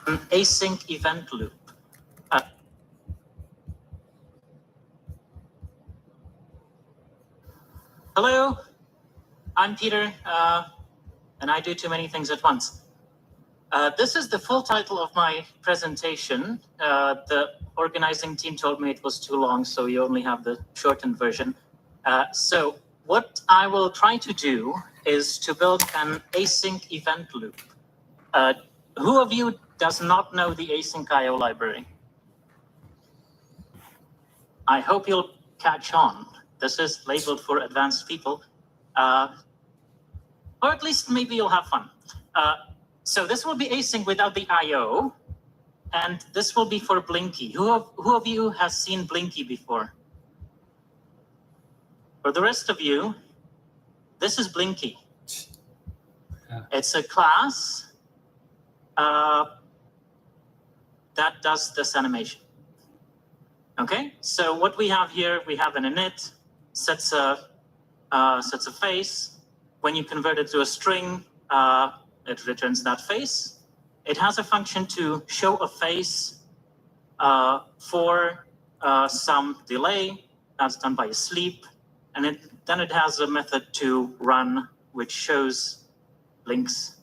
an async event loop. Hello, I'm Peter, and I do too many things at once. This is the full title of my presentation. The organizing team told me it was too long, so you only have the shortened version. So what I will try to do is to build an async event loop. Who of you does not know the async IO library? I hope you'll catch on. This is labeled for advanced people, or at least maybe you'll have fun. So this will be async without the IO, and this will be for Blinky. Who of you has seen Blinky before? For the rest of you, this is Blinky. Yeah. It's a class that does this animation. Okay, so what we have here, we have an init, sets a face. When you convert it to a string, it returns that face. It has a function to show a face for some delay. That's done by a sleep. And then it has a method to run, which shows links.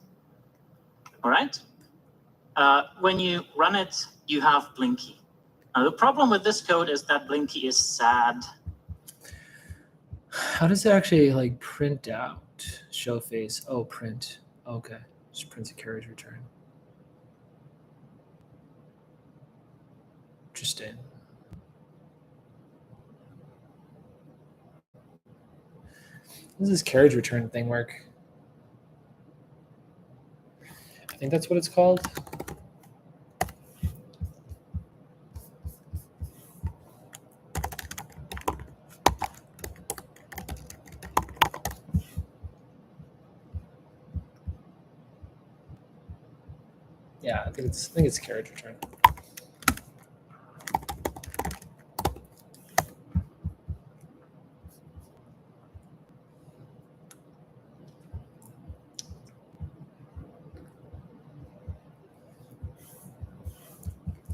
All right? When you run it, you have Blinky. Now, the problem with this code is that Blinky is sad. How does it actually like print out? Show face. Oh, print. Okay. Just prints a carriage return. Interesting. How does this carriage return thing work? I think that's what it's called. Yeah, I think it's carriage return.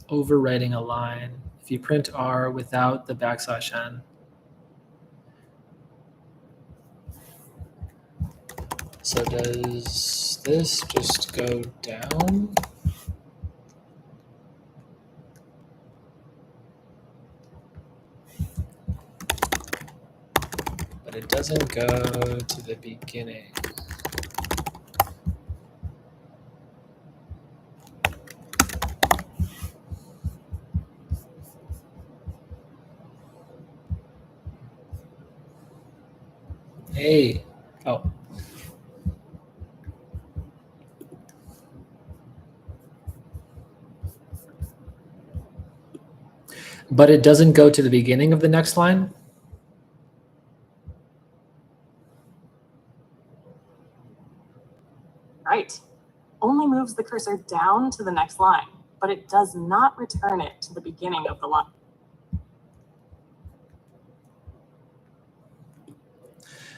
Overwriting a line. If you print R without the \n. So does this just go down? But it doesn't go to the beginning. Hey, oh. But it doesn't go to the beginning of the next line? Right. Only moves the cursor down to the next line, but it does not return it to the beginning of the line.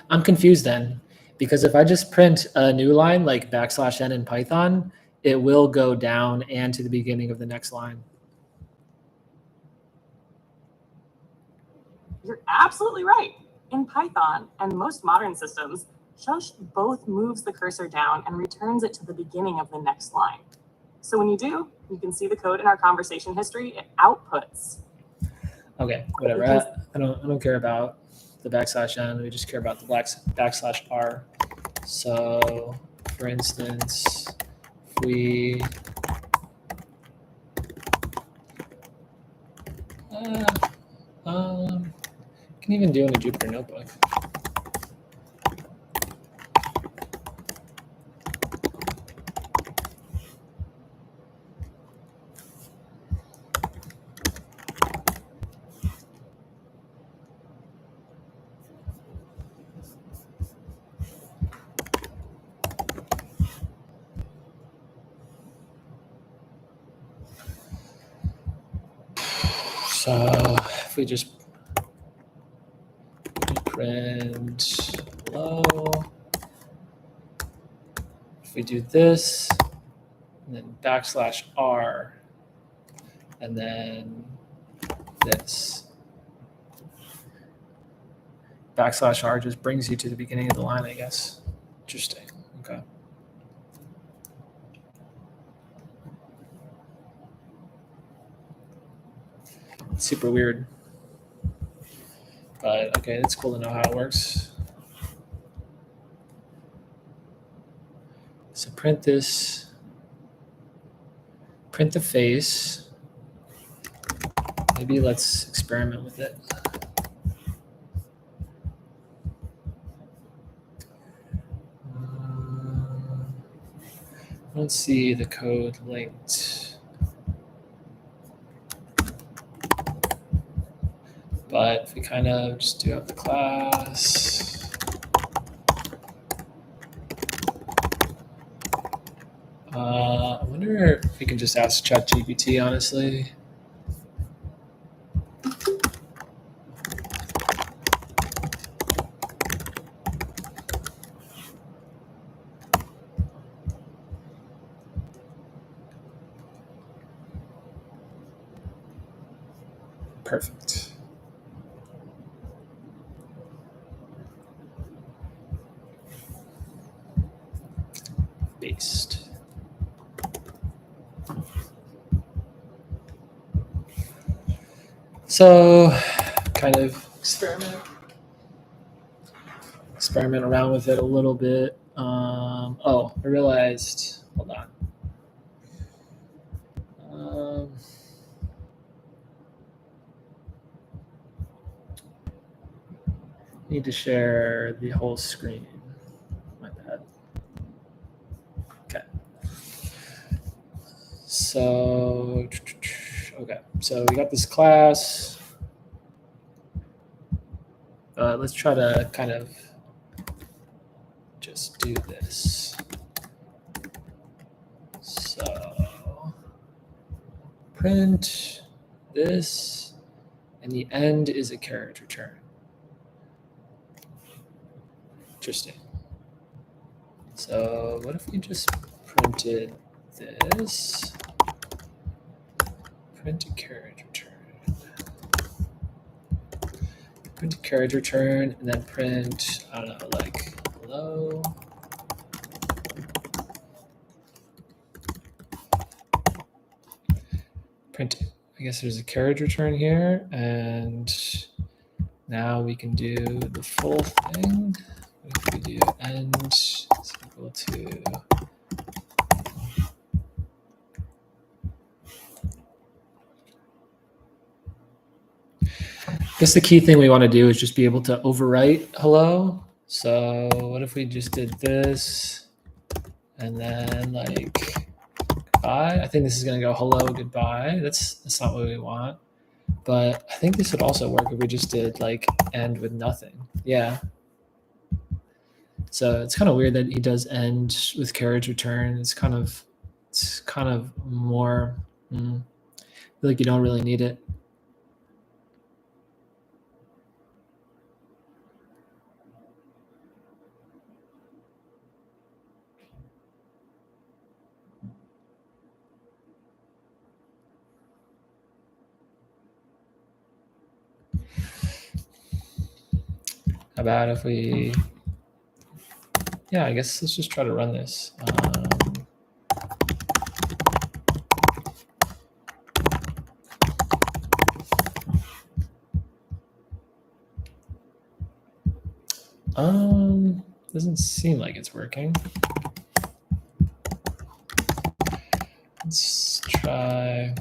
I'm confused then, because if I just print a new line like \n in Python, it will go down and to the beginning of the next line. You're absolutely right. In Python and most modern systems, Shush both moves the cursor down and returns it to the beginning of the next line. So when you do, you can see the code in our conversation history. It outputs. Okay, whatever. I don't care about the \n. We just care about the \r. So, for instance, if we can even do in a Jupyter notebook. So if we just print hello, if we do this, and then \r, and then this. \r just brings you to the beginning of the line, I guess. Interesting. Okay. It's super weird. But okay, it's cool to know how it works. So print this, print the face. Maybe let's experiment with it. I don't see the code linked. But if we kind of just do have the class. I wonder if we can just ask ChatGPT, honestly. Perfect. Based. So kind of experiment around with it a little bit. Oh, I realized, hold on. Need to share the whole screen. My bad. Okay. So, okay. So we got this class. Let's try to kind of just do this. So print this, and the end is a carriage return. Interesting. So what if we just printed this? Print a carriage return. Print a carriage return, and then print, I don't know, like hello. Print it. I guess there's a carriage return here, and now we can do the full thing. If we do end is equal to I guess the key thing we want to do is just be able to overwrite hello. So what if we just did this and then like goodbye? I think this is going to go hello, goodbye. That's not what we want. But I think this would also work if we just did like end with nothing. Yeah. So it's kind of weird that he does end with carriage return. It's kind of more I feel like you don't really need it. How about if we, yeah, I guess let's just try to run this. Doesn't seem like it's working. Let's try.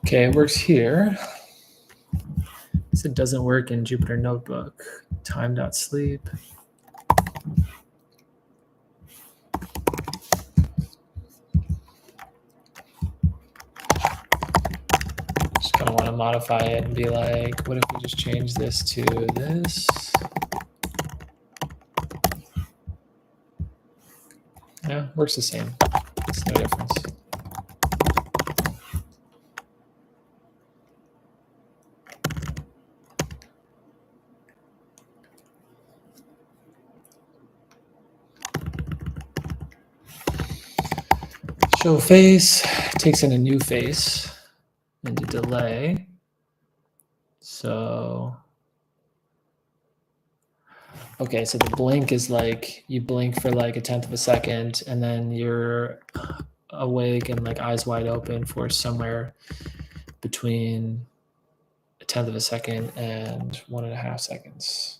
Okay, it works here. It doesn't work in Jupyter Notebook. Time.sleep. Just kind of want to modify it and be like, what if we just change this to this? Yeah, works the same. It's no difference. show face takes in a new face into delay. So, okay, so the blink is like you blink for like 1/10 of a second, and then you're awake and like eyes wide open for somewhere between 1/10 of a second and 1.5 seconds.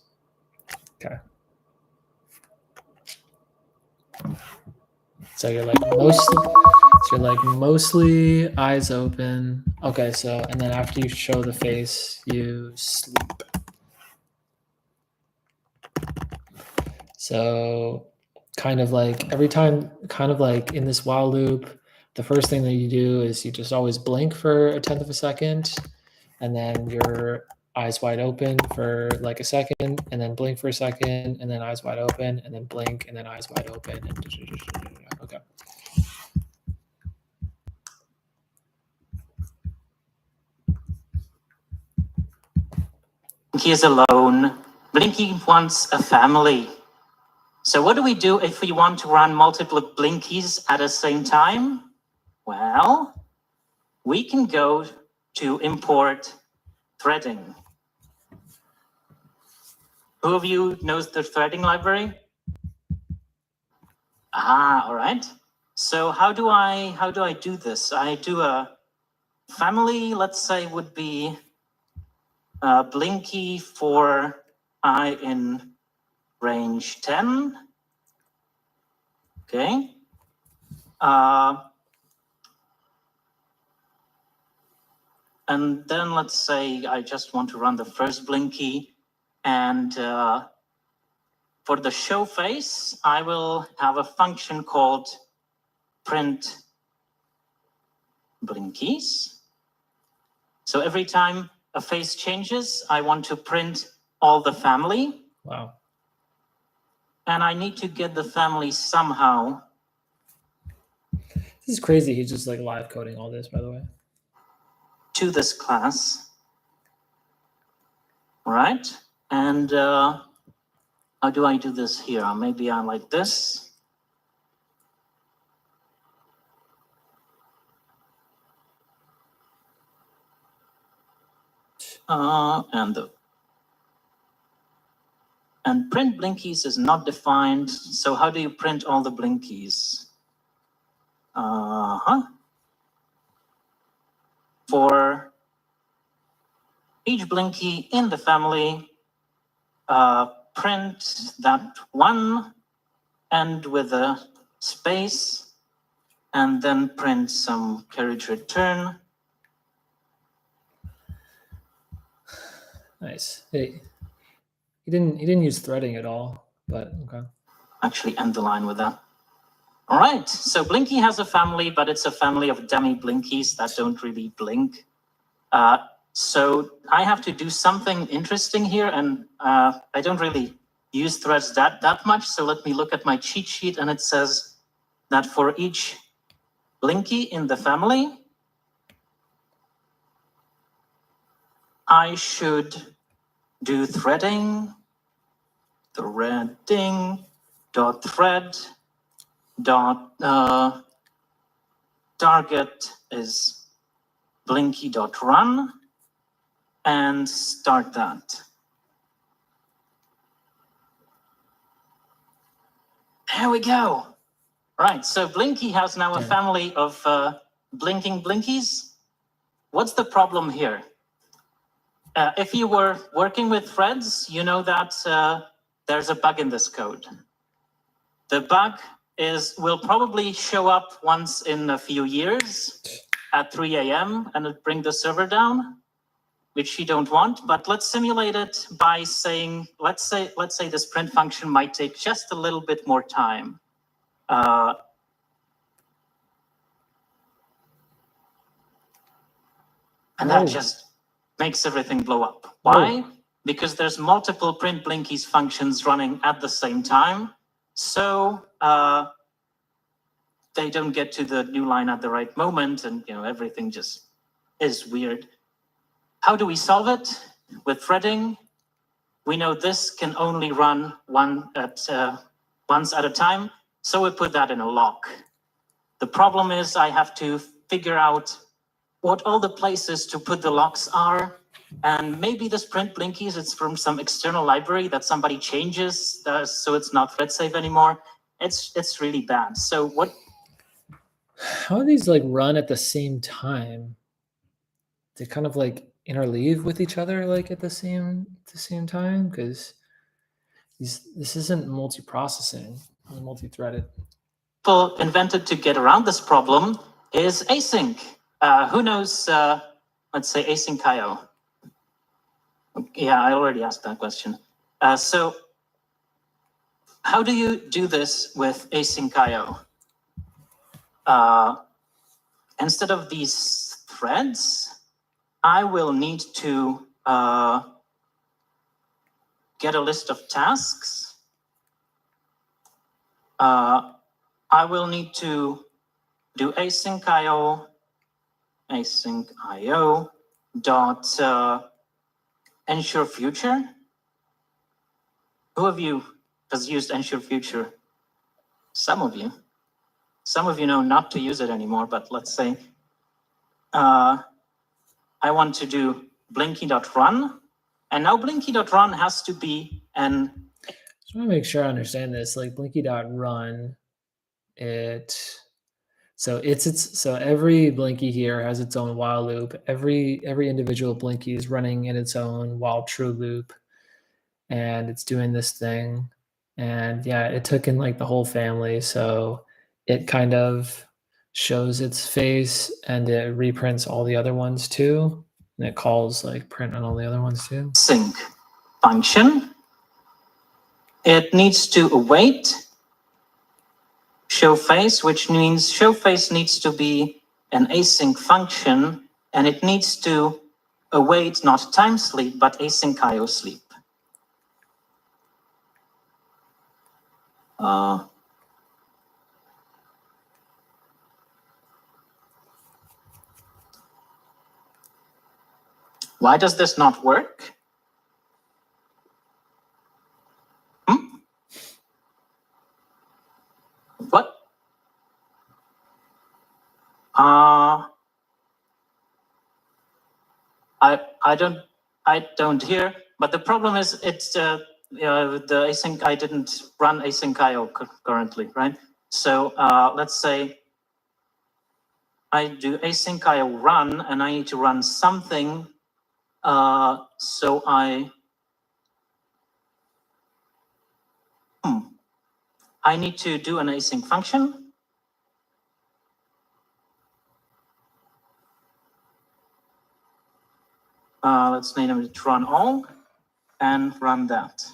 Okay. So you're like mostly eyes open. Okay, so and then after you show the face, you sleep. So kind of like every time, kind of like in this while loop, the first thing that you do is you just always blink for 1/10 of a second, and then your eyes wide open for like a second, and then blink for a second, and then eyes wide open, and then blink, and then eyes wide open. And okay. Blinky is alone. Blinky wants a family. So what do we do if we want to run multiple blinkies at the same time? Well, we can go to import threading. Who of you knows the threading library? All right. So how do I do this? I do a family, let's say, would be Blinky for I in range 10. Okay. And then let's say I just want to run the first Blinky, and for the show face, I will have a function called print blinkies. So every time a face changes, I want to print all the family. Wow. And I need to get the family somehow. This is crazy. He's just like live coding all this, by the way. To this class. All right. And how do I do this here? Maybe I like this. And print blinkies is not defined. So how do you print all the blinkies? For each blinky in the family, print that one and with a space, and then print some carriage return. Nice. Hey, he didn't use threading at all, but okay. Actually end the line with that. All right, so Blinky has a family, but it's a family of dummy blinkies that don't really blink. So I have to do something interesting here, and I don't really use threads that much. So let me look at my cheat sheet, and it says that for each Blinky in the family, I should do threading dot thread dot target is blinky.run and start that. There we go. Right, so Blinky has now a family of blinking blinkies. What's the problem here? If you were working with threads, you know that there's a bug in this code. The bug will probably show up once in a few years at 3 a.m. and it'll bring the server down, which you don't want. But let's simulate it by saying, let's say this print function might take just a little bit more time. And that just makes everything blow up. Why? Because there's multiple print blinkies functions running at the same time. So they don't get to the new line at the right moment, and everything just is weird. How do we solve it? With threading, we know this can only run once at a time, so we put that in a lock. The problem is I have to figure out what all the places to put the locks are. And maybe this print blinkies, it's from some external library that somebody changes, so it's not thread safe anymore. It's really bad. So what? How do these like run at the same time? They kind of like interleave with each other like at the same time, because this isn't multi-processing, it's multi-threaded. People invented to get around this problem is async. Who knows? Let's say async IO. Yeah, I already asked that question. So how do you do this with async IO? Instead of these threads, I will need to get a list of tasks. I will need to do async IO dot ensure future. Who of you has used ensure future? Some of you. Some of you know not to use it anymore, but let's say I want to do blinky.run, and now blinky.run has to be an. I just want to make sure I understand this. Like blinky.run, so every blinky here has its own while loop. Every individual blinky is running in its own while true loop, and it's doing this thing. And yeah, it took in like the whole family, so it kind of shows its face and it reprints all the other ones too, and it calls like print on all the other ones too. Sync function. It needs to await show face, which means show face needs to be an async function, and it needs to await not time sleep, but async IO sleep. Why does this not work? What? I don't hear, but the problem is it's the async. I didn't run async IO currently, right? So let's say I do async IO run, and I need to run something. So I need to do an async function. Let's name it run all and run that.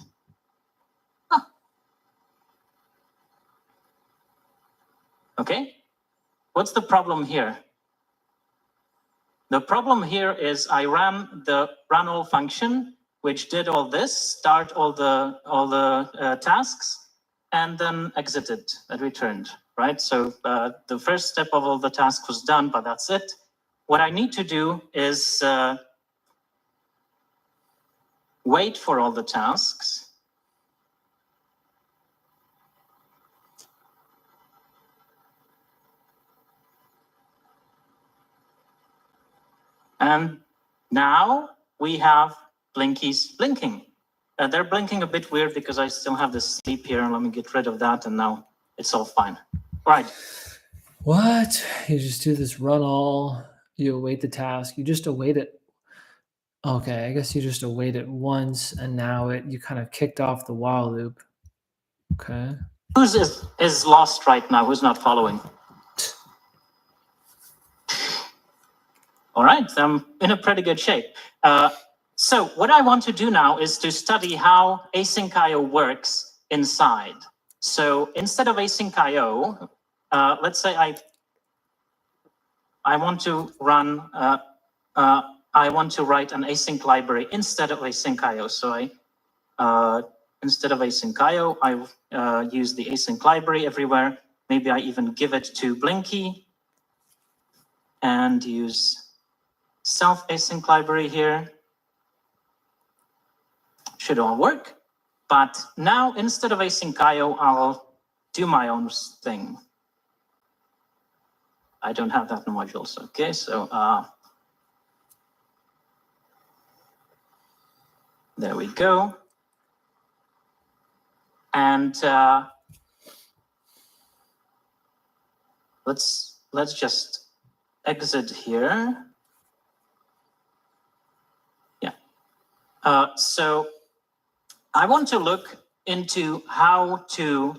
Okay, what's the problem here? The problem here is I ran the run all function, which did all this, start all the tasks, and then exited and returned, right? So the first step of all the tasks was done, but that's it. What I need to do is wait for all the tasks. And now we have blinkies blinking. They're blinking a bit weird because I still have this sleep here. Let me get rid of that, and now it's all fine. Right. What? You just do this run all, you await the task, you just await it. Okay, I guess you just await it once, and now you kind of kicked off the while loop. Okay. Who's is lost right now? Who's not following? All right, I'm in a pretty good shape. So what I want to do now is to study how async IO works inside. So instead of async IO, let's say I want to run, I want to write an async library instead of async IO. So instead of async IO, I use the async library everywhere. Maybe I even give it to Blinky and use self async library here. Should all work. But now instead of async IO, I'll do my own thing. I don't have that in modules. Okay, so there we go. And let's just exit here. Yeah. So I want to look into how to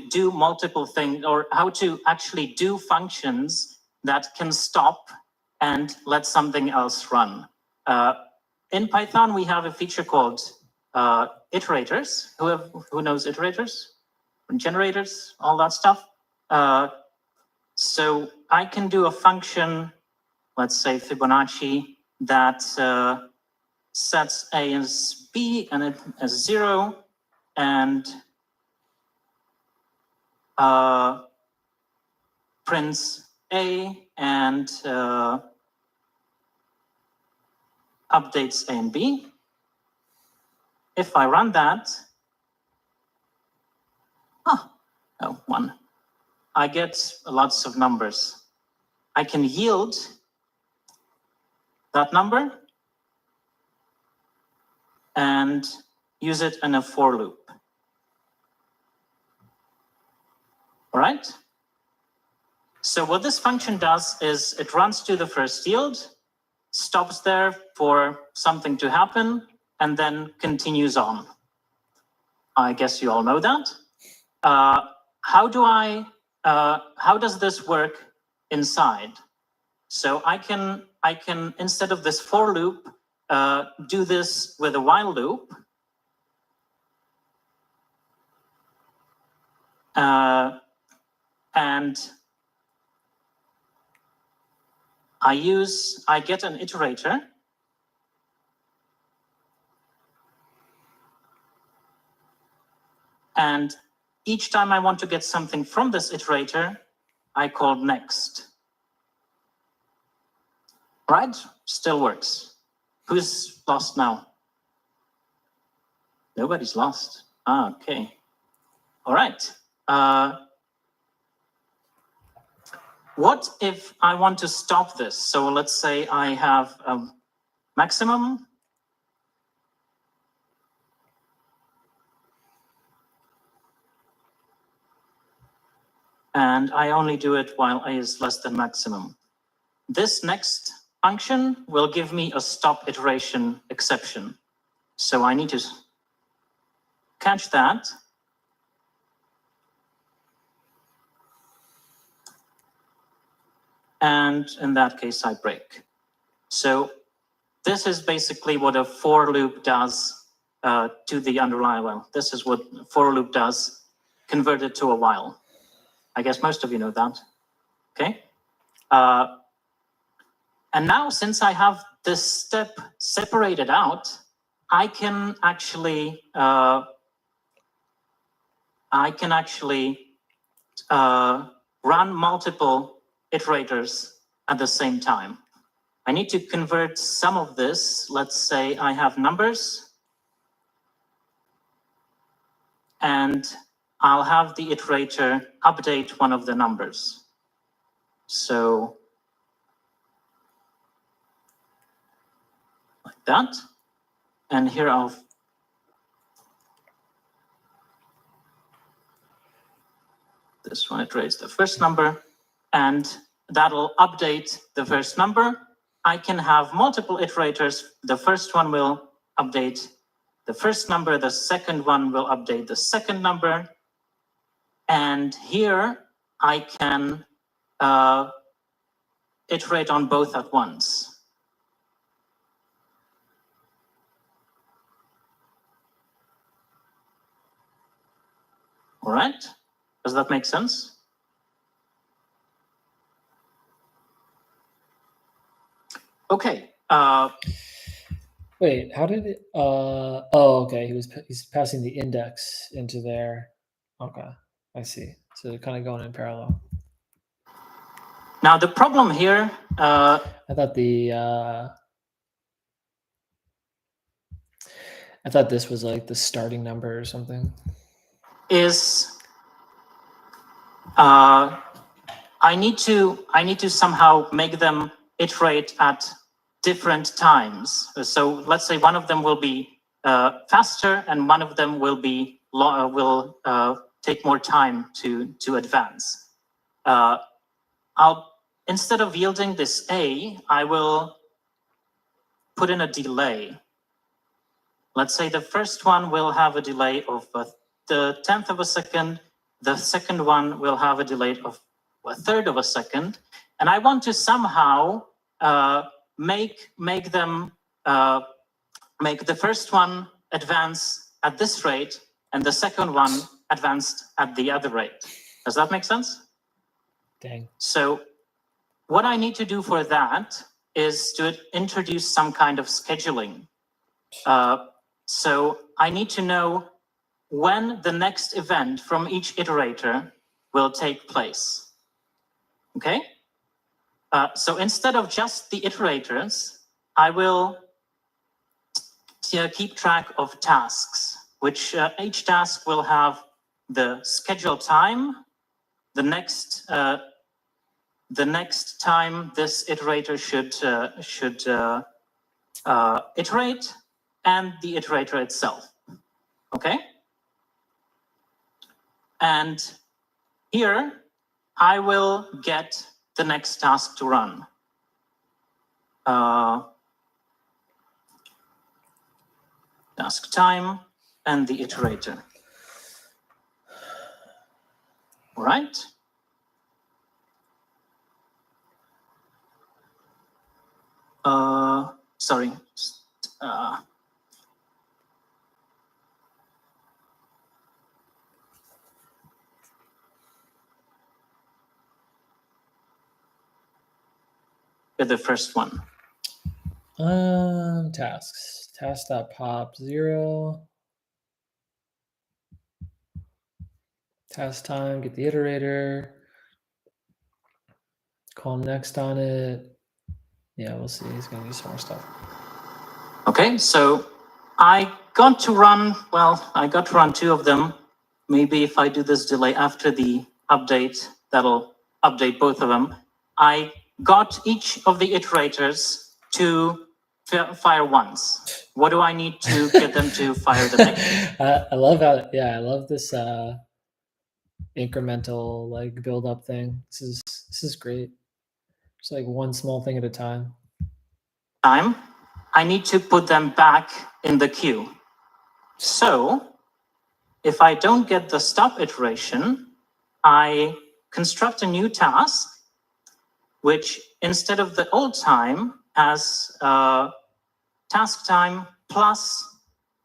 do multiple things, or how to actually do functions that can stop and let something else run. In Python, we have a feature called iterators. Who knows iterators? Generators, all that stuff. So I can do a function, let's say Fibonacci, that sets A as B and it as 0, and prints A and updates A and B. If I run that, 1, I get lots of numbers. I can yield that number and use it in a for loop. All right? So what this function does is it runs to the first yield, stops there for something to happen, and then continues on. I guess you all know that. How does this work inside? So I can, instead of this for loop, do this with a while loop. And I get an iterator. And each time I want to get something from this iterator, I call next. Right? Still works. Who's lost now? Nobody's lost. Okay. All right. What if I want to stop this? So let's say I have a maximum. And I only do it while A is less than maximum. This next function will give me a stop iteration exception. So I need to catch that. And in that case, I break. So this is basically what a for loop does to the underlying while. This is what a for loop does, converted to a while. I guess most of you know that. Okay. And now, since I have this step separated out, I can actually run multiple iterators at the same time. I need to convert some of this. Let's say I have numbers, and I'll have the iterator update one of the numbers. So like that. And here this one iterates the first number, and that'll update the first number. I can have multiple iterators. The first one will update the first number, the second one will update the second number. And here I can iterate on both at once. All right, does that make sense? Okay. Wait, how did it? Oh, okay. He's passing the index into there. Okay, I see. So they're kind of going in parallel. Now the problem here. I thought this was like the starting number or something. Is I need to somehow make them iterate at different times. So let's say one of them will be faster, and one of them will be take more time to advance. Instead of yielding this A, I will put in a delay. Let's say the first one will have a delay of the 10th of a second. The second one will have a delay of a third of a second. And I want to somehow make the first one advance at this rate and the second one advanced at the other rate. Does that make sense? Dang. So what I need to do for that is to introduce some kind of scheduling. So I need to know when the next event from each iterator will take place. Okay? So instead of just the iterators, I will keep track of tasks, which each task will have the scheduled time, the next time this iterator should iterate, and the iterator itself. Okay? And here I will get the next task to run. Task time and the iterator. All right. Sorry. With the first one. Tasks. Task.pop 0. Task time, get the iterator. Call next on it. Yeah, we'll see. He's going to do some more stuff. Okay, so I got to run two of them. Maybe if I do this delay after the update, that'll update both of them. I got each of the iterators to fire once. What do I need to get them to fire the next? I love how, I love this incremental like build up thing. This is great. It's like one small thing at a time. I need to put them back in the queue. So if I don't get the stop iteration, I construct a new task, which instead of the old time has task time plus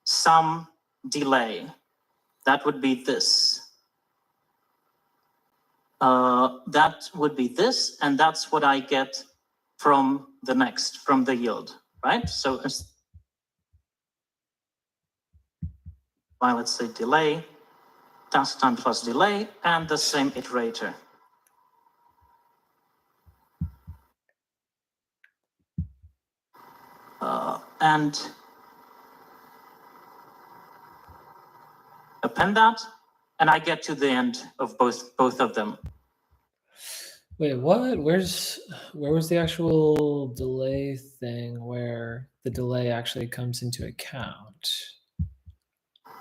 some delay. That would be this. That would be this, and that's what I get from the yield, right? So let's say delay, task time plus delay, and the same iterator. And append that, and I get to the end of both of them. Wait, what? Where was the actual delay thing where the delay actually comes into account?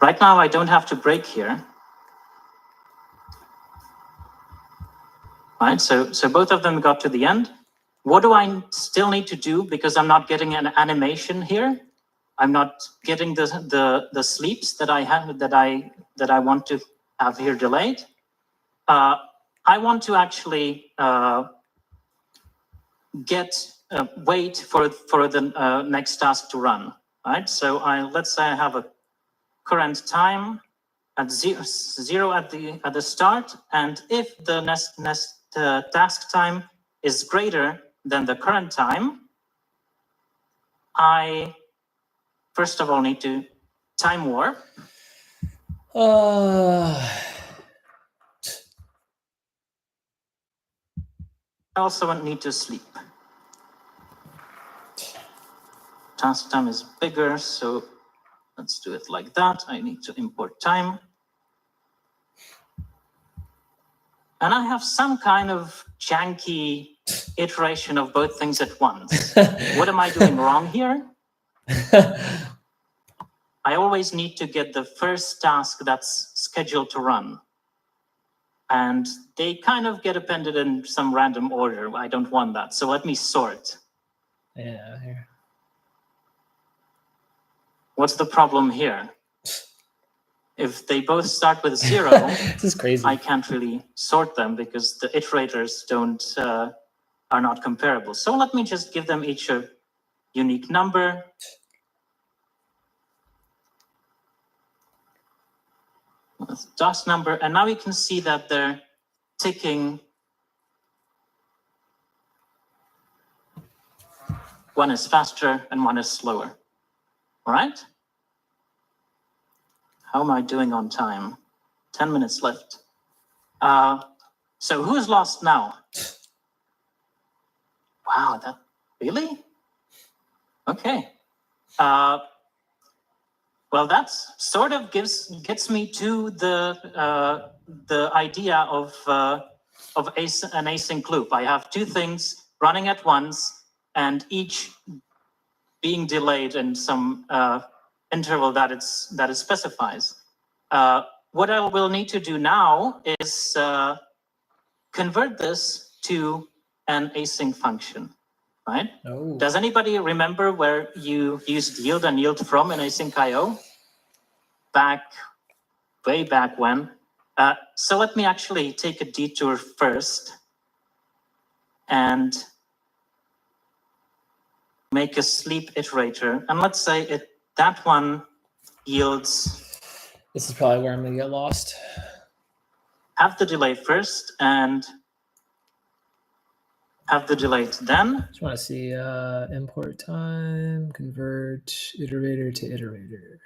Right now, I don't have to break here. Right, so both of them got to the end. What do I still need to do, because I'm not getting an animation here? I'm not getting the sleeps that I have that I want to have here delayed. I want to actually wait for the next task to run. Right, so let's say I have a current time at zero at the start, and if the next task time is greater than the current time, I first of all need to time warp. I also need to sleep. Task time is bigger, so let's do it like that. I need to import time. And I have some kind of janky iteration of both things at once. What am I doing wrong here? I always need to get the first task that's scheduled to run. And they kind of get appended in some random order. I don't want that. So let me sort. Yeah, here. What's the problem here? If they both start with 0, This is crazy. I can't really sort them because the iterators are not comparable. So let me just give them each a unique number. DOS number, and now you can see that they're ticking. One is faster and one is slower. All right? How am I doing on time? 10 minutes left. So who's lost now? Wow, that really? Okay. Well, that sort of gets me to the idea of an async loop. I have two things running at once, and each being delayed in some interval that it specifies. What I will need to do now is convert this to an async function, right? Oh. Does anybody remember where you used yield and yield from in async IO? Way back when. So let me actually take a detour first and make a sleep iterator. And let's say that one yields. This is probably where I'm gonna get lost. Have the delay first and have the delay then. Just want to see import time, convert iterator to iterator.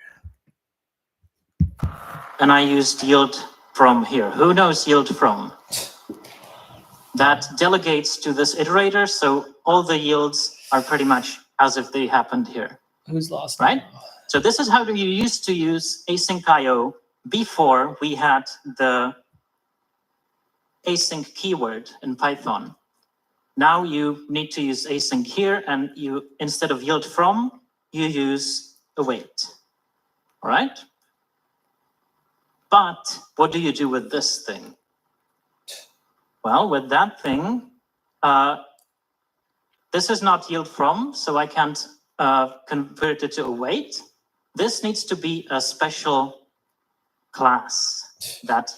And I used yield from here. Who knows yield from? That delegates to this iterator, so all the yields are pretty much as if they happened here. Who's lost? Right? Now? So this is how you used to use async IO before we had the async keyword in Python. Now you need to use async here, and you, instead of yield from, you use await. All right? But what do you do with this thing? Well, with that thing, this is not yield from, so I can't convert it to await. This needs to be a special class that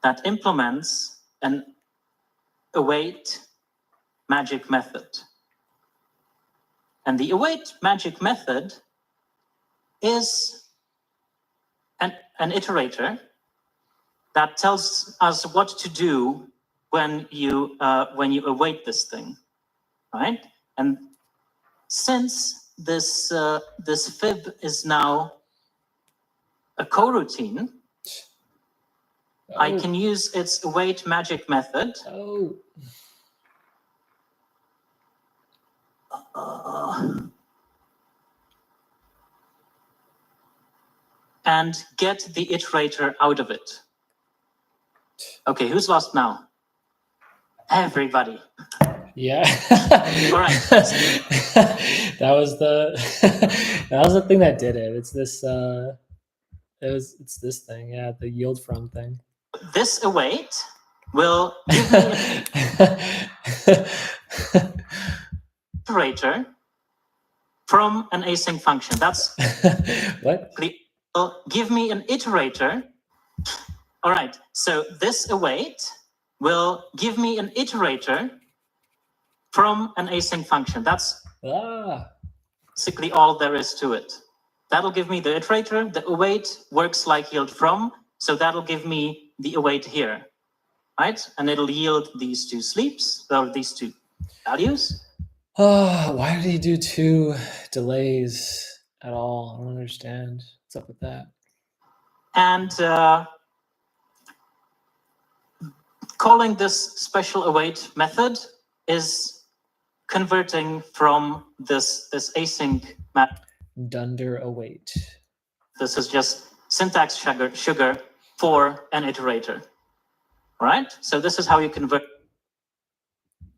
that implements an await magic method. And the await magic method is an iterator that tells us what to do when you await this thing, right? And since this fib is now a coroutine, I can use its await magic method. And get the iterator out of it. Okay, who's lost now? Everybody. Yeah. All right. That was the thing that did it. It's this it's this thing, yeah, the yield from thing. This await will give me an iterator from an async function. That's what? Will give me an iterator. All right, so this await will give me an iterator from an async function. That's basically all there is to it. That'll give me the iterator. The await works like yield from, so that'll give me the await here, right? And it'll yield these two sleeps, or these two values. Oh, why did he do two delays at all? I don't understand. What's up with that? And calling this special await method is converting from this async map. Dunder await. This is just syntax sugar for an iterator, right? So this is how you convert.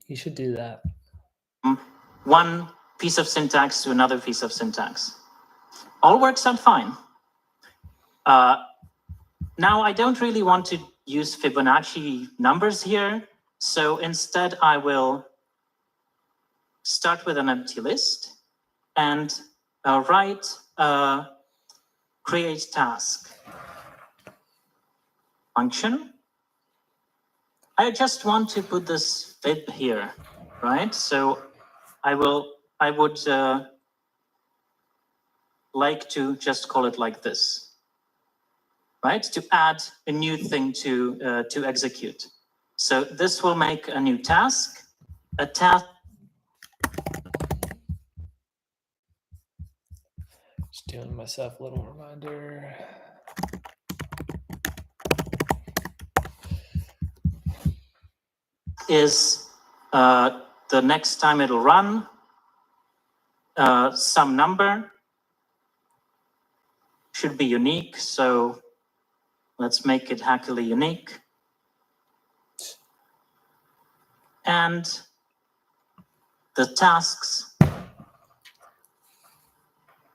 You should do that. One piece of syntax to another piece of syntax. All works out fine. Now I don't really want to use Fibonacci numbers here, so instead I will start with an empty list and write create task function. I just want to put this fib here, right? So I would like to just call it like this, right? To add a new thing to execute. So this will make a new task, a task. Just doing myself a little reminder. Is the next time it'll run some number, should be unique, so let's make it hackily unique. And the tasks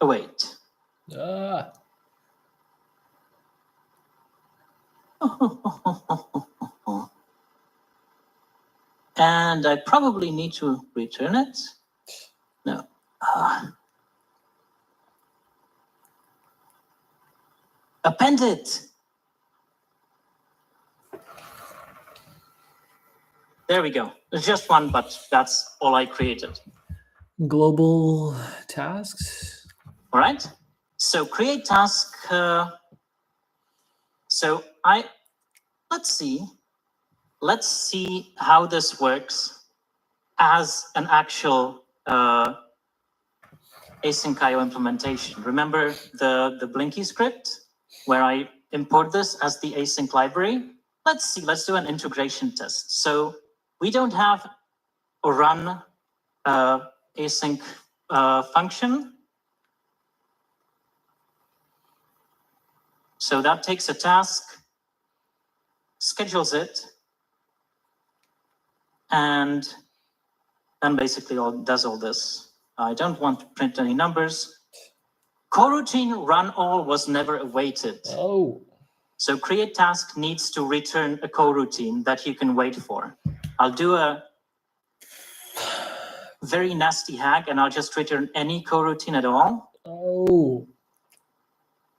await. Ah. And I probably need to return it. No. Append it. There we go. There's just one, but that's all I created. Global tasks. All right. So create task. Let's see how this works as an actual async IO implementation. Remember the Blinky script where I import this as the async library? Let's see, let's do an integration test. So we don't have a run async function. So that takes a task, schedules it, and then basically does all this. I don't want to print any numbers. Coroutine run all was never awaited. Oh. So create task needs to return a coroutine that you can wait for. I'll do a very nasty hack and I'll just return any coroutine at all. Oh.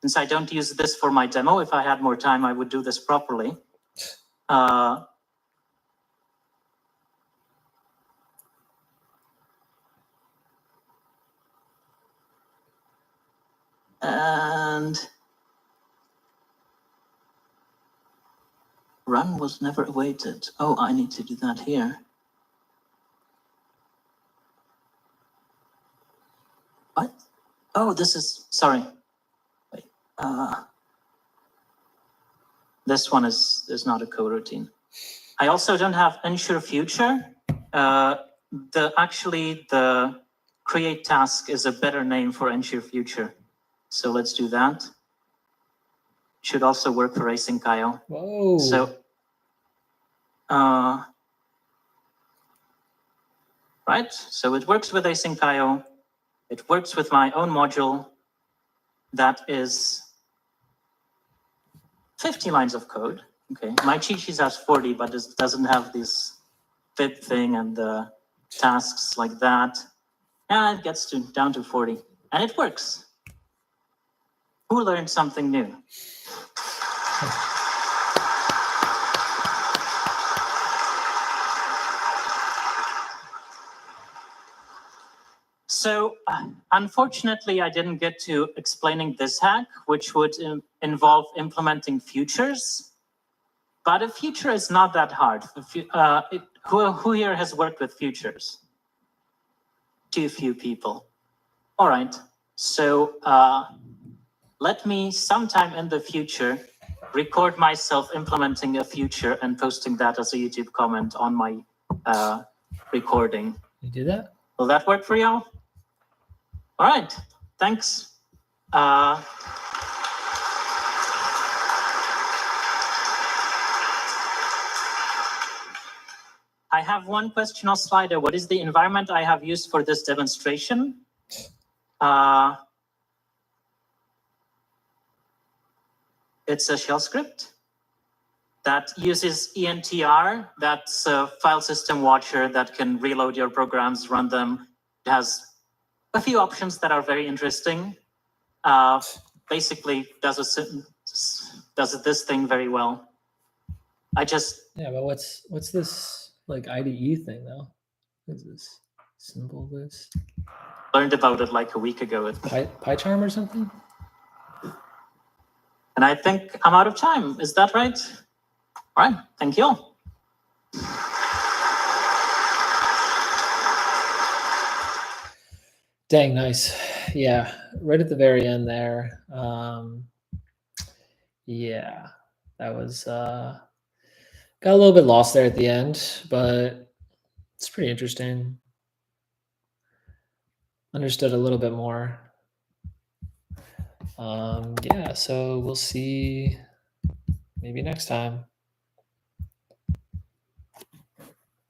Since I don't use this for my demo, if I had more time, I would do this properly. And run was never awaited. Oh, I need to do that here. What? Oh, this is, sorry. Wait, this one is not a coroutine. I also don't have ensure future. The create task is a better name for ensure future. So let's do that. Should also work for async IO. Whoa. So, right? So it works with async IO. It works with my own module. That is 50 lines of code. Okay, my cheat sheet has 40, but it doesn't have this fib thing and the tasks like that. And it gets down to 40, and it works. Who learned something new? So unfortunately, I didn't get to explaining this hack, which would involve implementing futures. But a future is not that hard. Who here has worked with futures? Too few people. All right. So let me sometime in the future record myself implementing a future and posting that as a YouTube comment on my recording. You do that? Will that work for y'all? All right, thanks. I have one question on Slido. What is the environment I have used for this demonstration? It's a shell script that uses ENTR. That's a file system watcher that can reload your programs, run them. It has a few options that are very interesting. Basically, does this thing very well. Yeah, but what's this like IDE thing though? What is this symbol list? Learned about it like a week ago. PyCharm or something? And I think I'm out of time. Is that right? All right, thank you. Dang, nice. Yeah, right at the very end there. Yeah, that was got a little bit lost there at the end, but it's pretty interesting. Understood a little bit more. Yeah, so we'll see maybe next time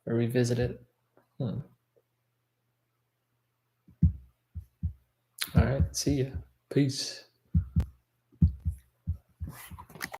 or revisit it. All right, see ya. Peace.